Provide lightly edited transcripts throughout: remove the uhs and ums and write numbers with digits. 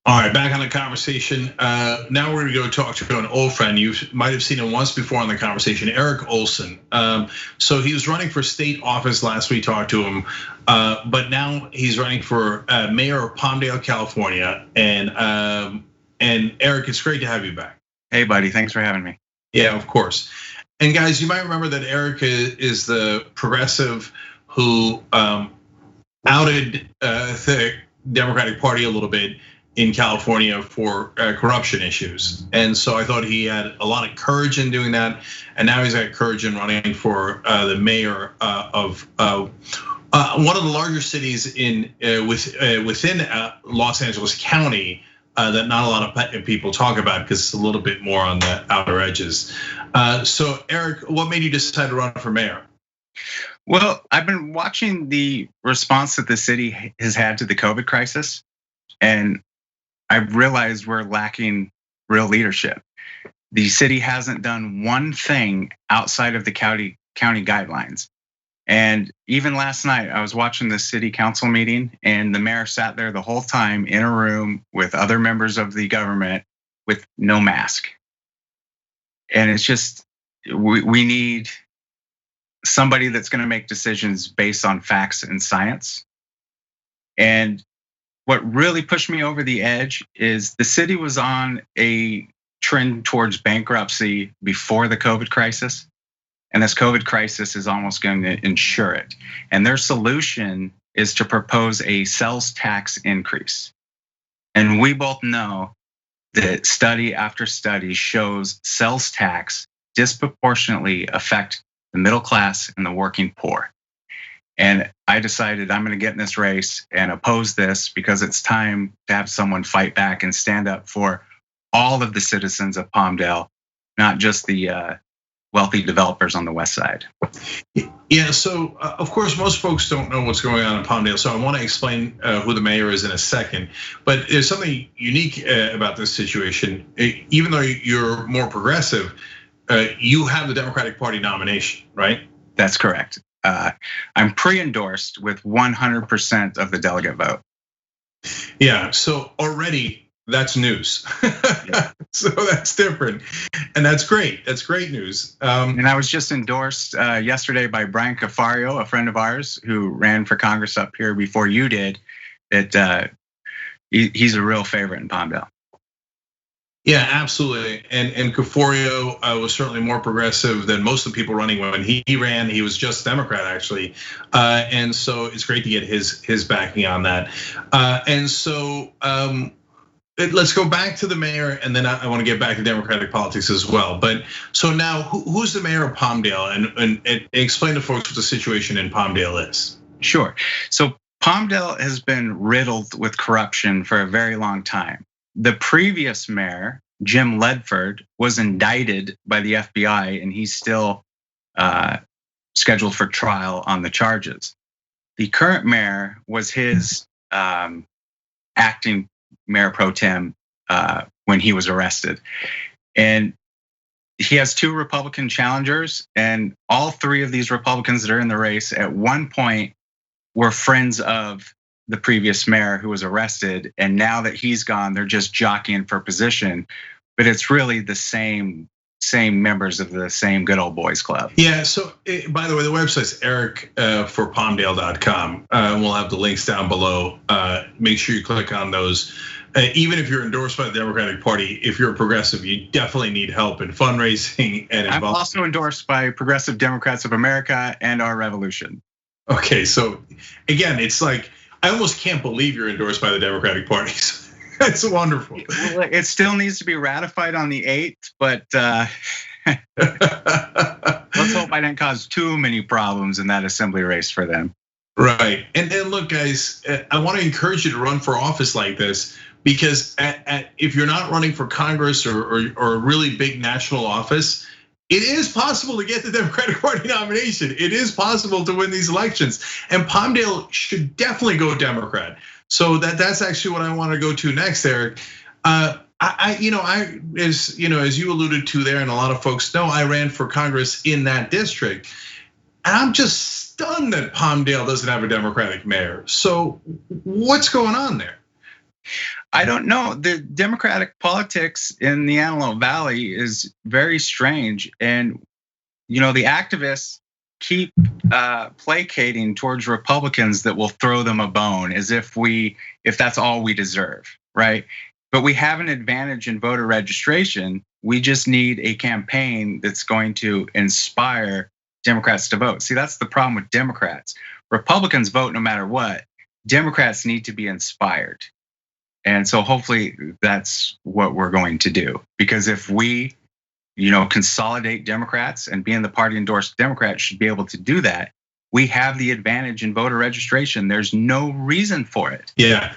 All right, back on the conversation. Now we're gonna go talk to an old friend. You might have seen him once before on the conversation, Eric Olsen. So he was running for state office last we talked to him, but now he's running for mayor of Palmdale, California. And Eric, it's great to have you back. Hey, buddy, thanks for having me. Yeah, of course. And guys, you might remember that Eric is the progressive who outed the Democratic Party a little bit in California for corruption issues. And so I thought he had a lot of courage in doing that. And now he's got courage in running for the mayor of one of the larger cities within Los Angeles County that not a lot of people talk about because it's a little bit more on the outer edges. So Eric, what made you decide to run for mayor? Well, I've been watching the response that the city has had to the COVID crisis, and I've realized we're lacking real leadership. The city hasn't done one thing outside of the county guidelines. And even last night, I was watching the city council meeting, and the mayor sat there the whole time in a room with other members of the government with no mask. And it's just, we need somebody that's gonna make decisions based on facts and science. And what really pushed me over the edge is the city was on a trend towards bankruptcy before the COVID crisis. And this COVID crisis is almost going to ensure it. And their solution is to propose a sales tax increase. And we both know that study after study shows sales tax disproportionately affect the middle class and the working poor. And I decided I'm gonna get in this race and oppose this because it's time to have someone fight back and stand up for all of the citizens of Palmdale, not just the wealthy developers on the west side. Yeah, so of course, most folks don't know what's going on in Palmdale, so I wanna explain who the mayor is in a second. But there's something unique about this situation. Even though you're more progressive, you have the Democratic Party nomination, right? That's correct. I'm pre-endorsed with 100% of the delegate vote. Yeah, so already that's news. Yeah. So that's different, and that's great. That's great news. And I was just endorsed yesterday by Brian Cafario, a friend of ours who ran for Congress up here before you did. That he's a real favorite in Palmdale. Yeah, absolutely. And Caforio was certainly more progressive than most of the people running when he ran. He was just Democrat actually, and so it's great to get his backing on that. And so let's go back to the mayor, and then I want to get back to Democratic politics as well. But so now, who's the mayor of Palmdale, and explain to folks what the situation in Palmdale is. Sure. So Palmdale has been riddled with corruption for a very long time. The previous mayor, Jim Ledford, was indicted by the FBI, and he's still scheduled for trial on the charges. The current mayor was his acting mayor pro tem when he was arrested. And he has two Republican challengers, and all three of these Republicans that are in the race at one point were friends of the previous mayor who was arrested, and now that he's gone, they're just jockeying for position. But it's really the same members of the same good old boys club. Yeah. So by the way, the website's eric4palmdale.com. We'll have the links down below. Make sure you click on those. Even if you're endorsed by the Democratic Party, if you're a progressive, you definitely need help in fundraising and I'm also endorsed by Progressive Democrats of America and Our Revolution. Okay, so again, it's like, I almost can't believe you're endorsed by the Democratic Party. That's wonderful. It still needs to be ratified on the 8th, but let's hope I didn't cause too many problems in that assembly race for them. Right, and look, guys, I want to encourage you to run for office like this, because if you're not running for Congress or a really big national office, it is possible to get the Democratic Party nomination. It is possible to win these elections, and Palmdale should definitely go Democrat. So that's actually what I want to go to next, Eric. As you alluded to there, and a lot of folks know, I ran for Congress in that district, and I'm just stunned that Palmdale doesn't have a Democratic mayor. So what's going on there? I don't know. The Democratic politics in the Antelope Valley is very strange, and the activists keep placating towards Republicans that will throw them a bone as if that's all we deserve, right? But we have an advantage in voter registration. We just need a campaign that's going to inspire Democrats to vote. See, that's the problem with Democrats. Republicans vote no matter what. Democrats need to be inspired. And so hopefully that's what we're going to do. Because if we, consolidate Democrats, and being the party endorsed Democrat should be able to do that, we have the advantage in voter registration. There's no reason for it. Yeah.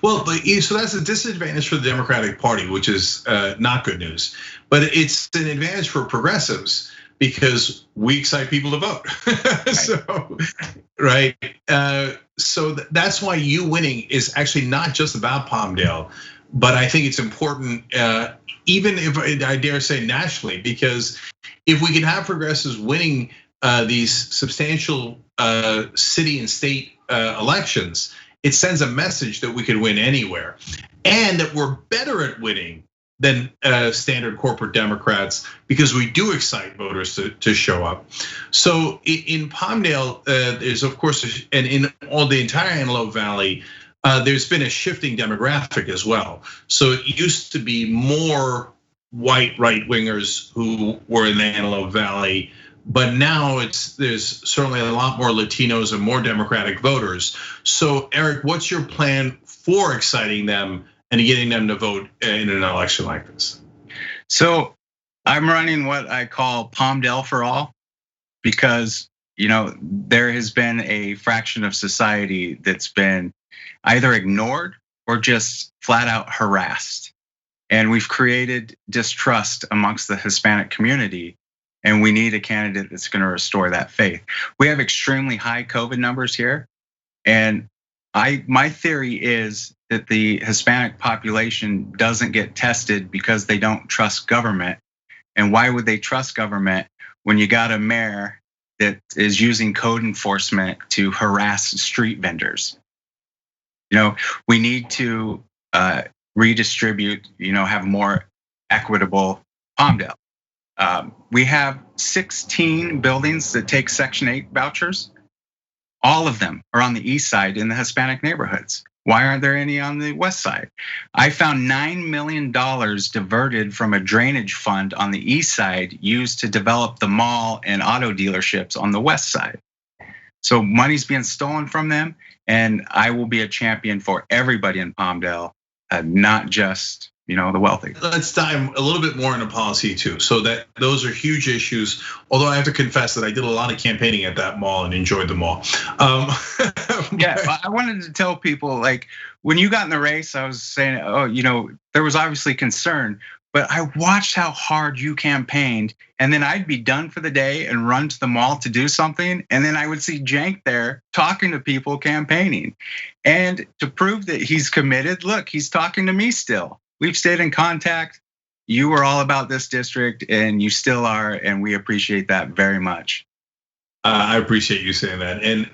Well, so that's a disadvantage for the Democratic Party, which is not good news. But it's an advantage for progressives because we excite people to vote. Right. So that's why you winning is actually not just about Palmdale, but I think it's important, even if I dare say nationally, because if we can have progressives winning these substantial city and state elections, it sends a message that we could win anywhere, and that we're better at winning than standard corporate Democrats because we do excite voters to show up. So in Palmdale, there's of course, and in all the entire Antelope Valley, there's been a shifting demographic as well. So it used to be more white right-wingers who were in the Antelope Valley, but now there's certainly a lot more Latinos and more Democratic voters. So Eric, what's your plan for exciting them and getting them to vote in an election like this? So I'm running what I call Palmdale for all, because there has been a fraction of society that's been either ignored or just flat out harassed. And we've created distrust amongst the Hispanic community, and we need a candidate that's going to restore that faith. We have extremely high COVID numbers here, and my theory is that the Hispanic population doesn't get tested because they don't trust government. And why would they trust government when you got a mayor that is using code enforcement to harass street vendors? We need to redistribute, have more equitable Palmdale. We have 16 buildings that take Section 8 vouchers. All of them are on the east side in the Hispanic neighborhoods. Why aren't there any on the west side? I found $9 million diverted from a drainage fund on the east side used to develop the mall and auto dealerships on the west side. So money's being stolen from them, and I will be a champion for everybody in Palmdale, not just the wealthy. Let's dive a little bit more into policy too. So those are huge issues. Although I have to confess that I did a lot of campaigning at that mall and enjoyed the mall. Yeah, I wanted to tell people, like, when you got in the race, I was saying, there was obviously concern, but I watched how hard you campaigned, and then I'd be done for the day and run to the mall to do something, and then I would see Cenk there talking to people campaigning. And to prove that he's committed, look, he's talking to me still. We've stayed in contact. You were all about this district, and you still are, and we appreciate that very much. I appreciate you saying that. And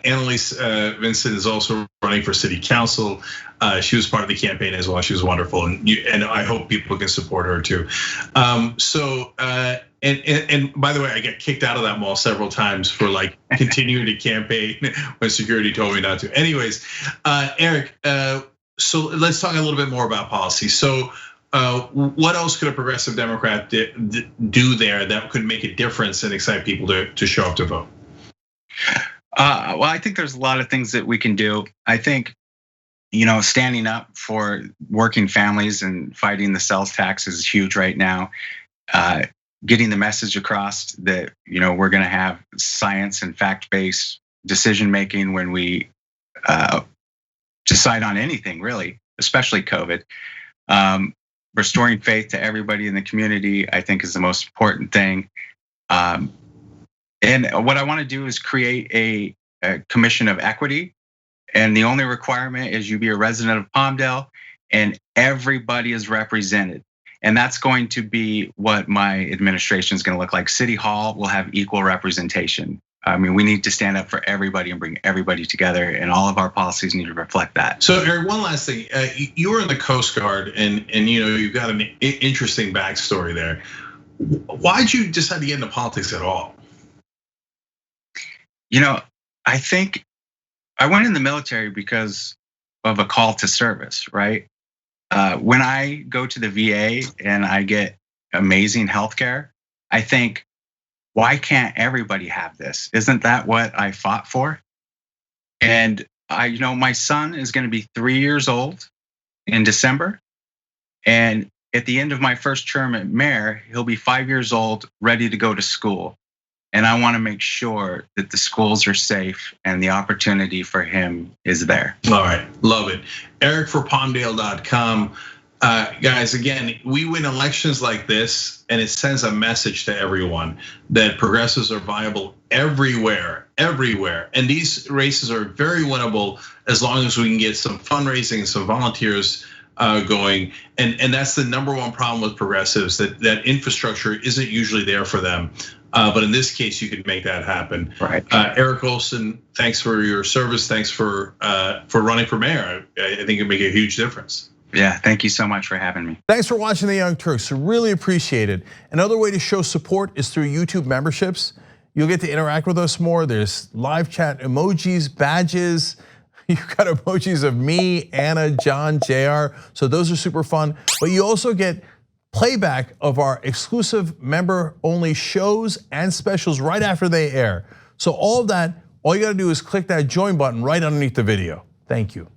Annalise Vincent is also running for city council. She was part of the campaign as well. She was wonderful, and I hope people can support her too. And by the way, I got kicked out of that mall several times for like continuing to campaign when security told me not to. Anyways, Eric, so let's talk a little bit more about policy. So what else could a progressive Democrat do there that could make a difference and excite people to show up to vote? Well, I think there's a lot of things that we can do. I think, standing up for working families and fighting the sales tax is huge right now. Getting the message across that, we're gonna have science and fact-based decision making when we decide on anything, really, especially COVID. Restoring faith to everybody in the community, I think, is the most important thing. And what I want to do is create a commission of equity. And the only requirement is you be a resident of Palmdale and everybody is represented. And that's going to be what my administration is going to look like. City Hall will have equal representation. I mean, we need to stand up for everybody and bring everybody together, and all of our policies need to reflect that. So, Eric, one last thing. You were in the Coast Guard, and you've got an interesting backstory there. Why'd you decide to get into politics at all? I think I went in the military because of a call to service, right? When I go to the VA and I get amazing healthcare, I think, why can't everybody have this? Isn't that what I fought for? And my son is going to be 3 years old in December. And at the end of my first term at mayor, he'll be 5 years old, ready to go to school. And I want to make sure that the schools are safe and the opportunity for him is there. All right, love it. Eric for PALMDALE.com. Guys, again, we win elections like this, and it sends a message to everyone that progressives are viable everywhere. And these races are very winnable as long as we can get some fundraising, some volunteers going. And that's the number one problem with progressives, that infrastructure isn't usually there for them. But in this case, you could make that happen. Right. Eric Olsen, thanks for your service. Thanks for running for mayor. I think it'd make a huge difference. Yeah, thank you so much for having me. Thanks for watching The Young Turks. Really appreciate it. Another way to show support is through YouTube memberships. You'll get to interact with us more. There's live chat emojis, badges. You've got emojis of me, Anna, John, JR. So those are super fun. But you also get playback of our exclusive member-only shows and specials right after they air. So all of that, all you gotta do is click that join button right underneath the video. Thank you.